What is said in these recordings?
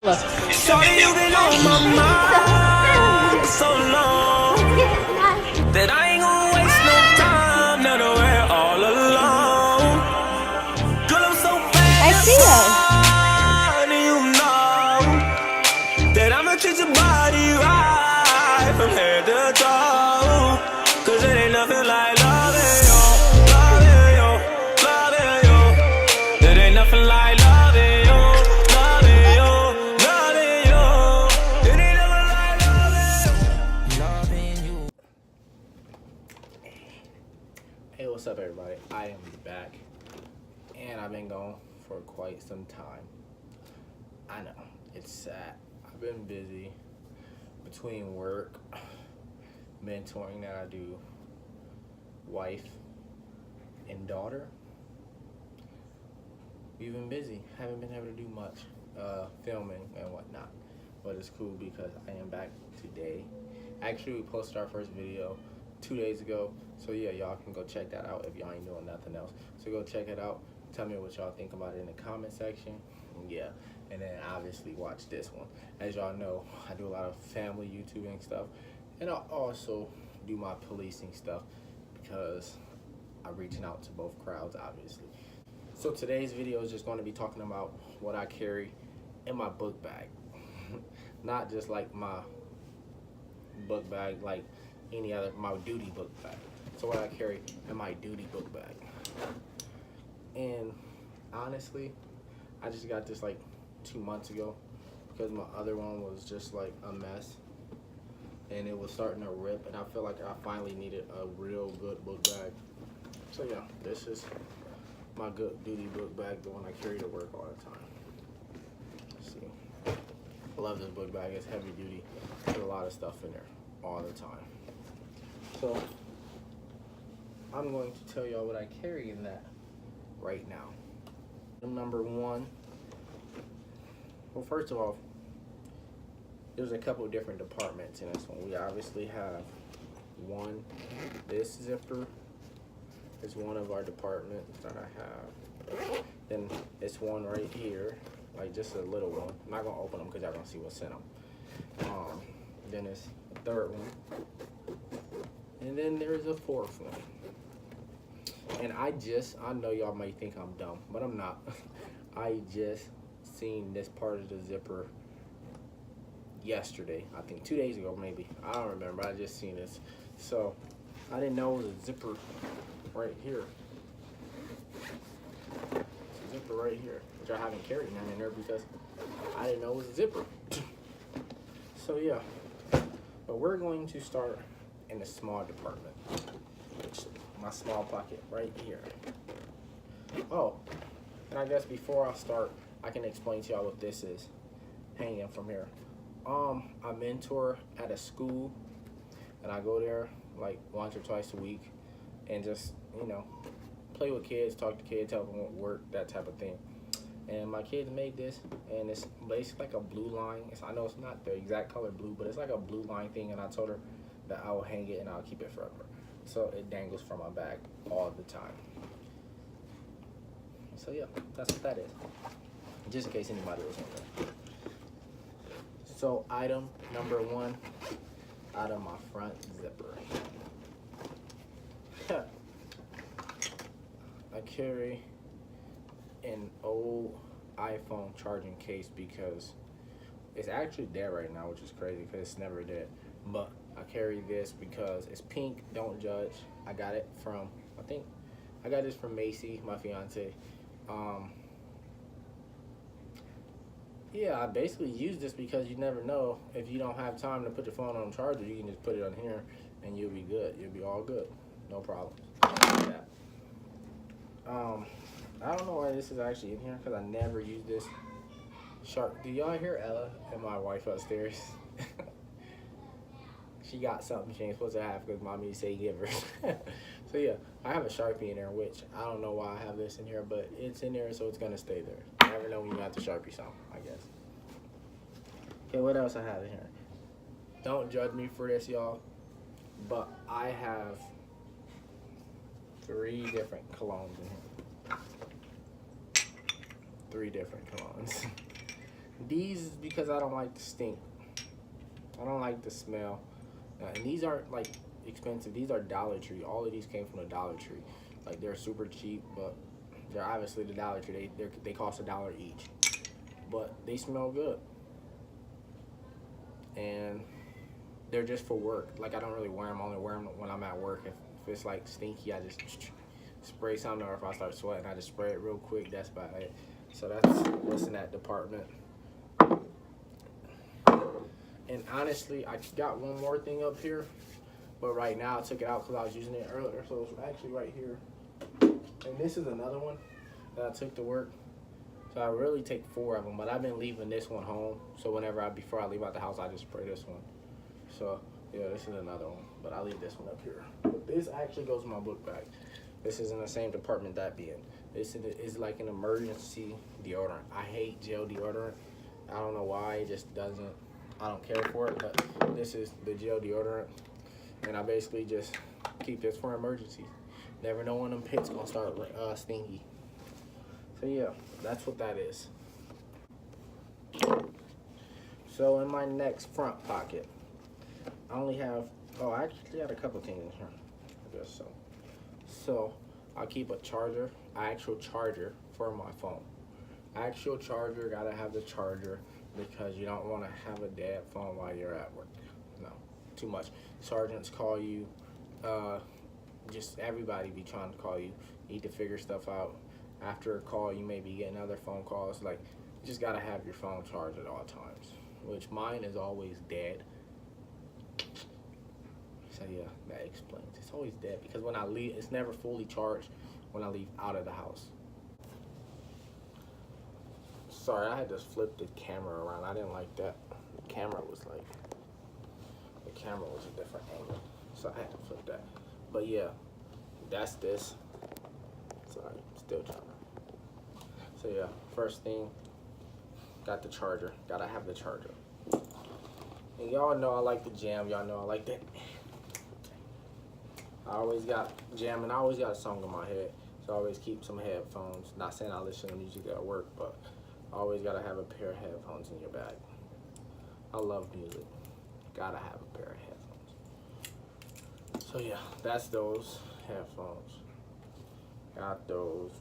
Look. Shawty, you been on my mind so long that I ain't gonna waste no time. Now that we're all alone, girl, I'm so bad. I see that. You know that I'ma treat your body right from head to toe. 'Cause it ain't nothing like loving you, loving you, loving you. It ain't nothing like loving you, loving you, loving you. It ain't nothing like loving you. Hey, what's up, everybody? I am back, and I've been gone for quite some time. I know, it's sad. I've been busy between work, mentoring that I do, wife, and daughter. We've been busy. Haven't been able to do much filming and whatnot, but it's cool because I am back today. Actually, we posted our first video 2 days ago, so yeah, y'all can go check that out if y'all ain't doing nothing else. So go check it out. Tell me what y'all think about it in the comment section. Yeah, and then obviously watch this one. As y'all know, I do a lot of family YouTubing stuff, and I also do my policing stuff because I'm reaching out to both crowds, obviously. So today's video is just going to be talking about what I carry in my book bag. Not just like my book bag like any other, my duty book bag. So what I carry in my duty book bag. And honestly, I just got this like 2 months ago because my other one was just like a mess and it was starting to rip, and I feel like I finally needed a real good book bag. So yeah, this is my good duty book bag, the one I carry to work all the time. Let's see. I love this book bag. It's heavy duty. There's a lot of stuff in there all the time. So I'm going to tell y'all what I carry in that right now. Number one. Well, first of all, there's a couple different departments in this one. We obviously have one, this zipper is one of our departments that I have. Then it's one right here, like just a little one. I'm not gonna open them because y'all gonna see what's in them. Then it's a third one, and then there's a fourth one. And I know y'all might think I'm dumb, but I'm not. I just seen this part of the zipper yesterday. I think 2 days ago, maybe. I don't remember. I just seen this. So I didn't know it was a zipper right here. It's a zipper right here, which I haven't carried none in there because I didn't know it was a zipper. So yeah, but we're going to start in the small department, which my small pocket right here. Oh, and I guess before I start, I can explain to y'all what this is hanging from here. I mentor at a school, and I go there like once or twice a week and just, you know, play with kids, talk to kids, help them with work, that type of thing. And my kids made this, and it's basically like a blue line. I know it's not the exact color blue, but it's like a blue line thing, and I told her that I will hang it and I'll keep it forever. So it dangles from my bag all the time. So yeah, that's what that is. Just in case anybody was wondering. So item number one out of my front zipper. I carry an old iPhone charging case because it's actually dead right now, which is crazy because it's never dead. But I carry this because it's pink. Don't judge. I got it from, I think I got this from Macy, my fiance. Yeah, I basically use this because you never know if you don't have time to put your phone on the charger. You can just put it on here and you'll be good. You'll be all good. No problem. Like that. I don't know why this is actually in here because I never use this. Shark. Do y'all hear Ella and my wife upstairs? She got something she ain't supposed to have because mommy say give her. So yeah, I have a Sharpie in there, which I don't know why I have this in here, but it's in there, so it's gonna stay there. You never know when you have to Sharpie something, I guess. Okay, what else I have in here? Don't judge me for this, y'all, but I have 3 different colognes in here. 3 different colognes. These is because I don't like the stink. I don't like the smell. And these aren't like expensive. These are Dollar Tree. All of these came from the Dollar Tree. Like they're super cheap, but they're obviously the Dollar Tree. They cost $1 each, but they smell good. And they're just for work. Like I don't really wear them. I only wear them when I'm at work. If it's like stinky, I just spray something, or if I start sweating, I just spray it real quick. That's about it. So that's what's in that department. And honestly, I got one more thing up here, but right now I took it out because I was using it earlier. So it's actually right here. And this is another one that I took to work. So I really take 4 of them, but I've been leaving this one home. So before I leave out the house, I just spray this one. So yeah, this is another one, but I leave this one up here. But this actually goes in my book bag. This is in the same department that be in. This is like an emergency deodorant. I hate gel deodorant. I don't know why, it just doesn't, I don't care for it, but this is the gel deodorant. And I basically just keep this for emergencies. Never know when them pits gonna start stinky. So yeah, that's what that is. So in my next front pocket, I only have, I actually had a couple things in here, I guess so. So I'll keep a charger, actual charger for my phone. Actual charger, gotta have the charger because you don't wanna have a dead phone while you're at work. No, too much. Sergeants call you, just everybody be trying to call you. You need to figure stuff out. After a call, you may be getting other phone calls. Like, you just gotta have your phone charged at all times, which mine is always dead. So yeah, that explains. It's always dead because when I leave, it's never fully charged when I leave out of the house. Sorry, I had to flip the camera around. I didn't like that. The camera was a different angle, so I had to flip that. But yeah, that's this. Sorry, still trying. So yeah, first thing, got the charger. Gotta have the charger. And y'all know I like the jam. Y'all know I like that. I always got jam, and I always got a song in my head. So I always keep some headphones. Not saying I listen to music at work, but I always gotta have a pair of headphones in your bag. I love music. Gotta have a pair of headphones. So yeah, that's those headphones. Got those.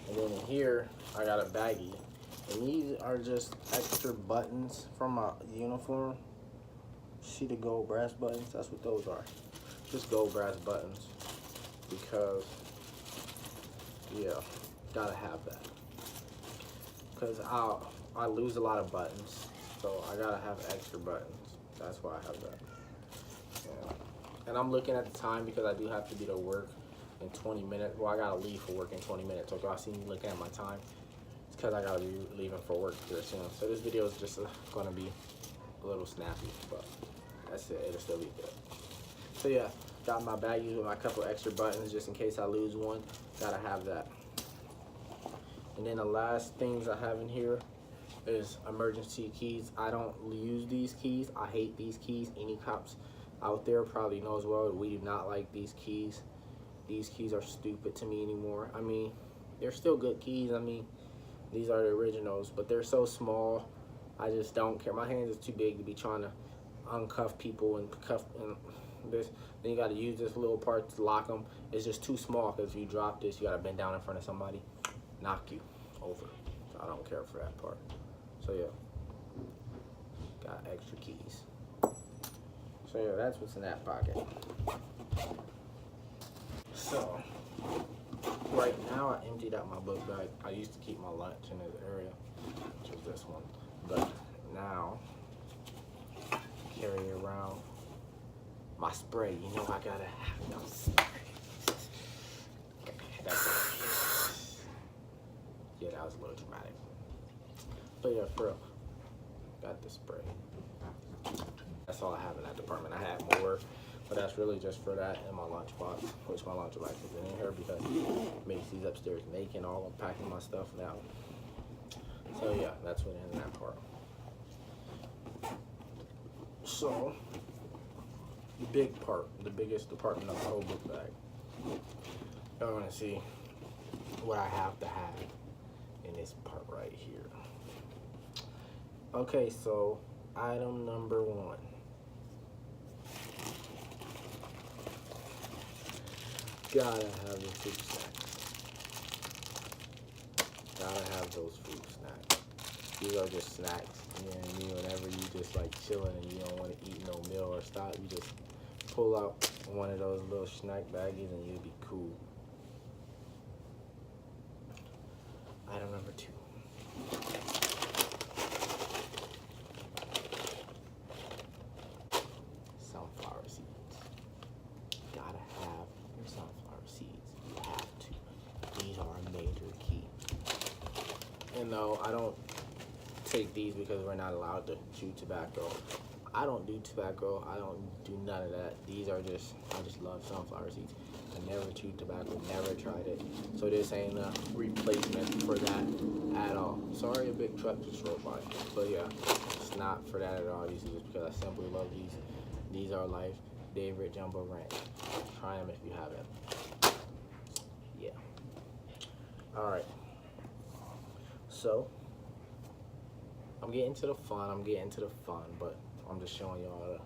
And then in here, I got a baggie. And these are just extra buttons from my uniform. See the gold brass buttons? That's what those are. Just gold brass buttons. Because, yeah, gotta have that. Because I lose a lot of buttons. So I gotta have extra buttons. That's why I have that. Yeah. And I'm looking at the time because I do have to be to work in 20 minutes. Well, I gotta leave for work in 20 minutes. So if y'all see me looking at my time, it's because I gotta be leaving for work here soon. So this video is just gonna be a little snappy, but that's it. It'll still be good. So yeah, got my baggies with my couple extra buttons just in case I lose one. Gotta have that. And then the last things I have in here is emergency keys. I don't use these keys. I hate these keys. Any cops out there probably know as well. We do not like these keys. These keys are stupid to me anymore. I mean, they're still good keys. I mean, these are the originals, but they're so small. I just don't care. My hands is too big to be trying to uncuff people and cuff and this. Then you got to use this little part to lock them. It's just too small because if you drop this, you got to bend down in front of somebody, knock you over. So I don't care for that part. So yeah, got extra keys. So yeah, that's what's in that pocket. So right now I emptied out my book bag. I used to keep my lunch in this area, which was this one. But now I carry around my spray. You know I gotta have no spray. Yeah, that was a little dramatic. But yeah, for real, got the spray. That's all I have in that department. I had more, but that's really just for that in my lunchbox, which my lunchbox is in here because Macy's upstairs making all of packing my stuff now. So yeah, that's what in that part. So the big part, the biggest department of the whole book bag. Y'all wanna see what I have to have in this part right here. Okay, so item number 1. Gotta have the fruit snacks. Gotta have those fruit snacks. These are just snacks. And whenever you just like chilling and you don't want to eat no meal or stop, you just pull out one of those little snack baggies and you'll be cool. Item number 2. Sunflower seeds. Gotta have your sunflower seeds. You have to. These are a major key. And no, I don't take these because we're not allowed to chew tobacco. I don't do tobacco. I don't do none of that. These are just, I just love sunflower seeds. I never chewed tobacco, never tried it. So this ain't a replacement for that at all. Sorry, a big truck just rolled by. But yeah, it's not for that at all. These are just because I simply love these. These are life. Favorite Jumbo Ranch. Try them if you haven't. Yeah. All right. So I'm getting to the fun, but I'm just showing y'all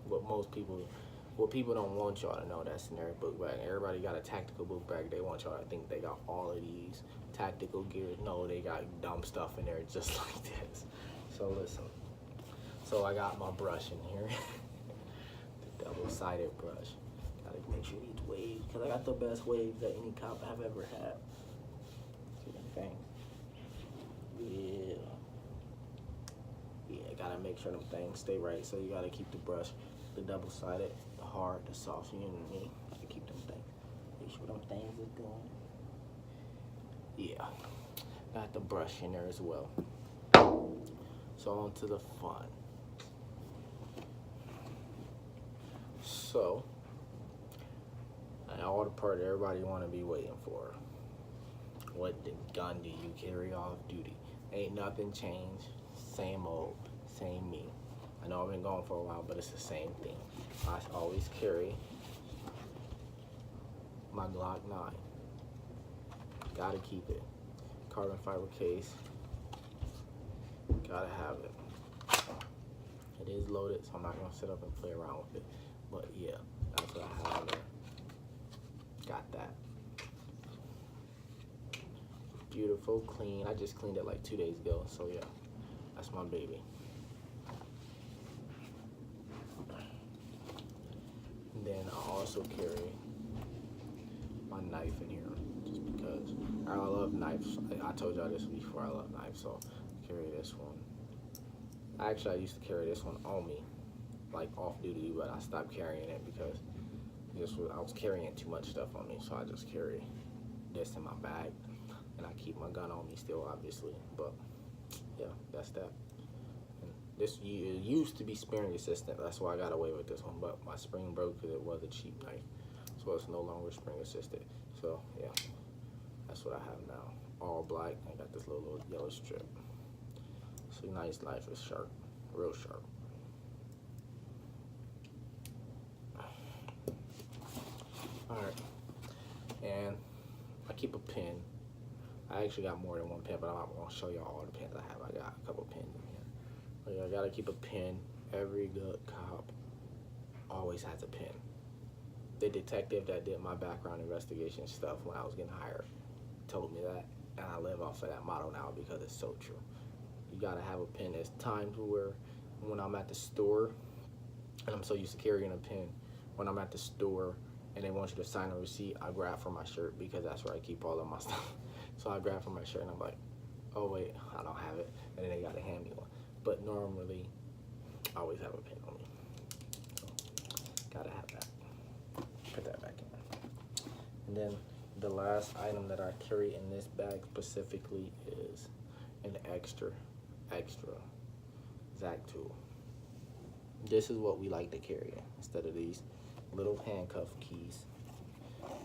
what people don't want y'all to know that's in their book bag. Everybody got a tactical book bag. They want y'all to think they got all of these tactical gears. No, they got dumb stuff in there just like this. So listen. So I got my brush in here. The double-sided brush. Gotta make sure these waves, because I got the best waves that any cop have ever had. See them things? Yeah. Yeah, gotta make sure them things stay right. So you gotta keep the brush, the double-sided, the hard, the soft. You know what I mean? Gotta keep them things. Make sure them things are doing. Yeah. Got the brush in there as well. So on to the fun. So, all the part everybody want to be waiting for. What gun do you carry off duty? Ain't nothing changed. Same old, same me. I know I've been gone for a while, but it's the same thing. I always carry my Glock 9. Gotta keep it. Carbon fiber case. Gotta have it. It is loaded, so I'm not gonna sit up and play around with it. But yeah, that's what I have there. Got that. Beautiful, clean. I just cleaned it like 2 days ago, so yeah, that's my baby. And then I also carry my knife in here, just because I love knives. I told y'all this before, I love knives, so I carry this one. Actually, I used to carry this one on me, like off duty, but I stopped carrying it because I was carrying too much stuff on me, so I just carry this in my bag, and I keep my gun on me still, obviously. But yeah, that's that. And this used to be spring assistant, that's why I got away with this one, but my spring broke because it was a cheap knife, so it's no longer spring assisted. So yeah, that's what I have now. All black. I got this little yellow strip. So nice knife, is sharp, real sharp. Alright, and I keep a pen. I actually got more than one pen, but I'm not going to show y'all all the pens I have. I got a couple pens in here. But yeah, I gotta keep a pen. Every good cop always has a pen. The detective that did my background investigation stuff when I was getting hired told me that, and I live off of that motto now because it's so true. You gotta have a pen. There's times where when I'm at the store, and I'm so used to carrying a pen, when I'm at the store and they want you to sign a receipt, I grab from my shirt because that's where I keep all of my stuff. So I grab from my shirt and I'm like, oh wait, I don't have it, and then they gotta hand me one. But normally, I always have a pen on me. So, gotta have that. Put that back in. And then the last item that I carry in this bag specifically is an extra Zac tool. This is what we like to carry instead of these little handcuff keys.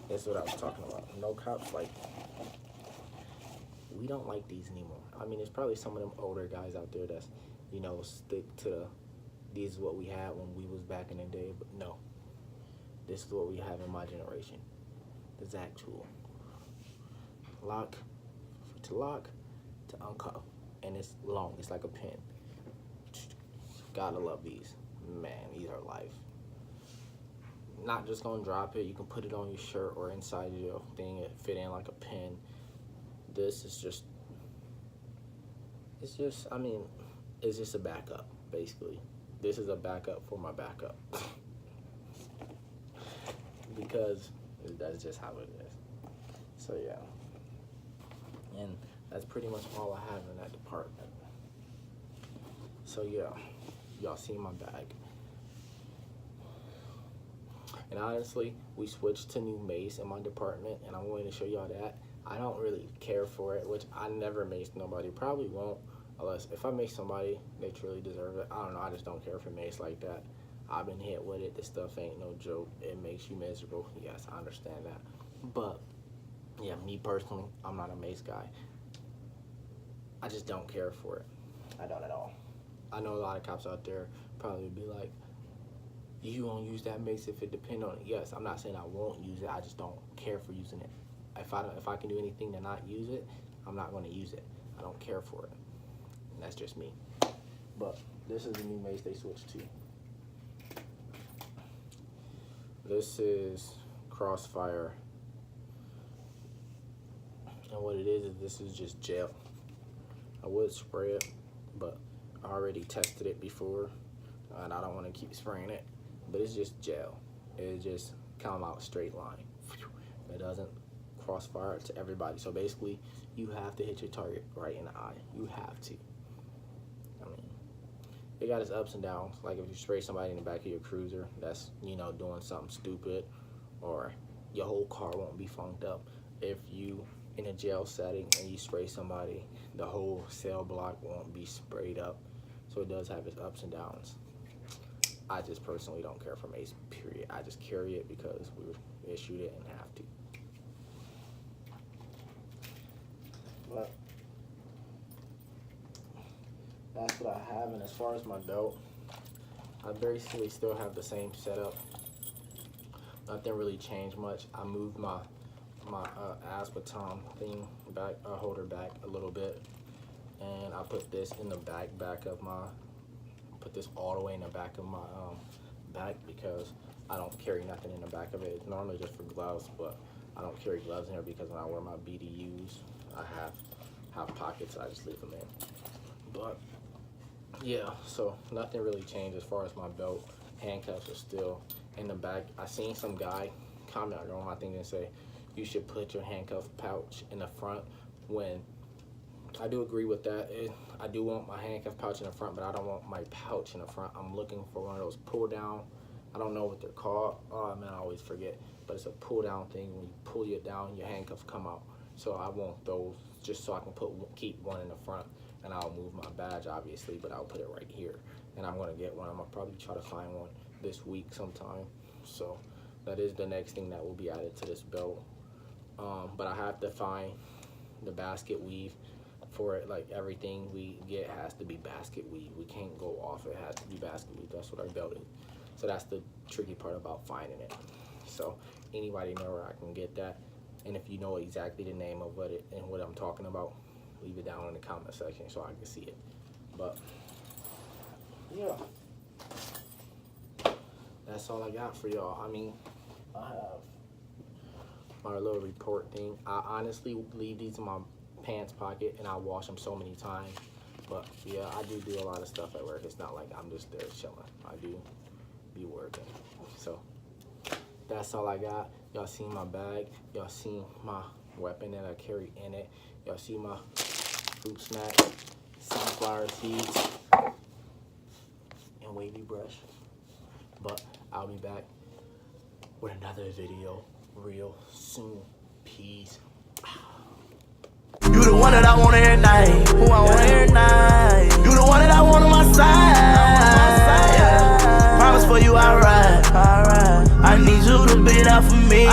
That's what I was talking about. No cops like, we don't like these anymore. I mean, there's probably some of them older guys out there that's, you know, stick to these is what we had when we was back in the day, but no. This is what we have in my generation. The Zac tool. Lock, to uncuff. And it's long, it's like a pen. Gotta love these. Man, these are life. Not just gonna drop it. You can put it on your shirt or inside your thing. It fit in like a pin. This is just, it's just a backup, basically. This is a backup for my backup. Because that's just how it is. So yeah. And that's pretty much all I have in that department. So yeah, y'all see my bag. And honestly, we switched to new mace in my department, and I'm going to show y'all that. I don't really care for it, which I never maced nobody. Probably won't, unless if I mace somebody, they truly deserve it. I don't know, I just don't care for mace like that. I've been hit with it. This stuff ain't no joke. It makes you miserable. Yes, I understand that. But yeah, me personally, I'm not a mace guy. I just don't care for it. I don't at all. I know a lot of cops out there probably be like, you won't use that mace if it depends on it. Yes, I'm not saying I won't use it. I just don't care for using it. If I can do anything to not use it, I'm not going to use it. I don't care for it. And that's just me. But this is the new mace they switched to. This is Crossfire. And what it is this is just gel. I would spray it, but I already tested it before, and I don't want to keep spraying it. But it's just gel. It just come out straight line. It doesn't crossfire to everybody. So basically, you have to hit your target right in the eye. You have to. I mean, it got its ups and downs. Like if you spray somebody in the back of your cruiser, that's, you know, doing something stupid, or your whole car won't be funked up. If you in a jail setting and you spray somebody, the whole cell block won't be sprayed up. So it does have its ups and downs. I just personally don't care for mace, period. I just carry it because we issued it and have to. But that's what I have. And as far as my belt, I basically still have the same setup. Nothing really changed much. I moved my aspartame thing back, holder back a little bit, and I put this in the back of my, put this all the way in the back of my back, because I don't carry nothing in the back of it. It's normally just for gloves, but I don't carry gloves in here because when I wear my BDUs, I have pockets, so I just leave them in. But yeah, so nothing really changed as far as my belt. Handcuffs are still in the back. I seen some guy comment on my thing and say, you should put your handcuff pouch in the front. When I do agree with that. I do want my handcuff pouch in the front, but I don't want my pouch in the front. I'm looking for one of those pull down. I don't know what they're called. Oh man, I always forget. But it's a pull down thing. When you pull it down, your handcuffs come out. So I want those just so I can keep one in the front. And I'll move my badge, obviously, but I'll put it right here. And I'm gonna get one. I'm gonna probably try to find one this week sometime. So that is the next thing that will be added to this belt. But I have to find the basket weave for it. Like everything we get has to be basket weave. We can't go off. It has to be basket weave. That's what our belt is. So that's the tricky part about finding it. So anybody know where I can get that? And if you know exactly the name of what I'm talking about, leave it down in the comment section so I can see it. But yeah, that's all I got for y'all. I mean, I have my little report thing. I honestly leave these in my pants pocket and I wash them so many times. But yeah, I do a lot of stuff at work. It's not like I'm just there chilling. I do be working. So that's all I got. Y'all seen my bag. Y'all seen my weapon that I carry in it. Y'all see my fruit snack, sunflower seeds, and wavy brush. But I'll be back with another video real soon. Peace. You the one that I want every night. Who I want every night. You the one that I want on my side. Yeah. Promise for you I ride. I need you to be there for me.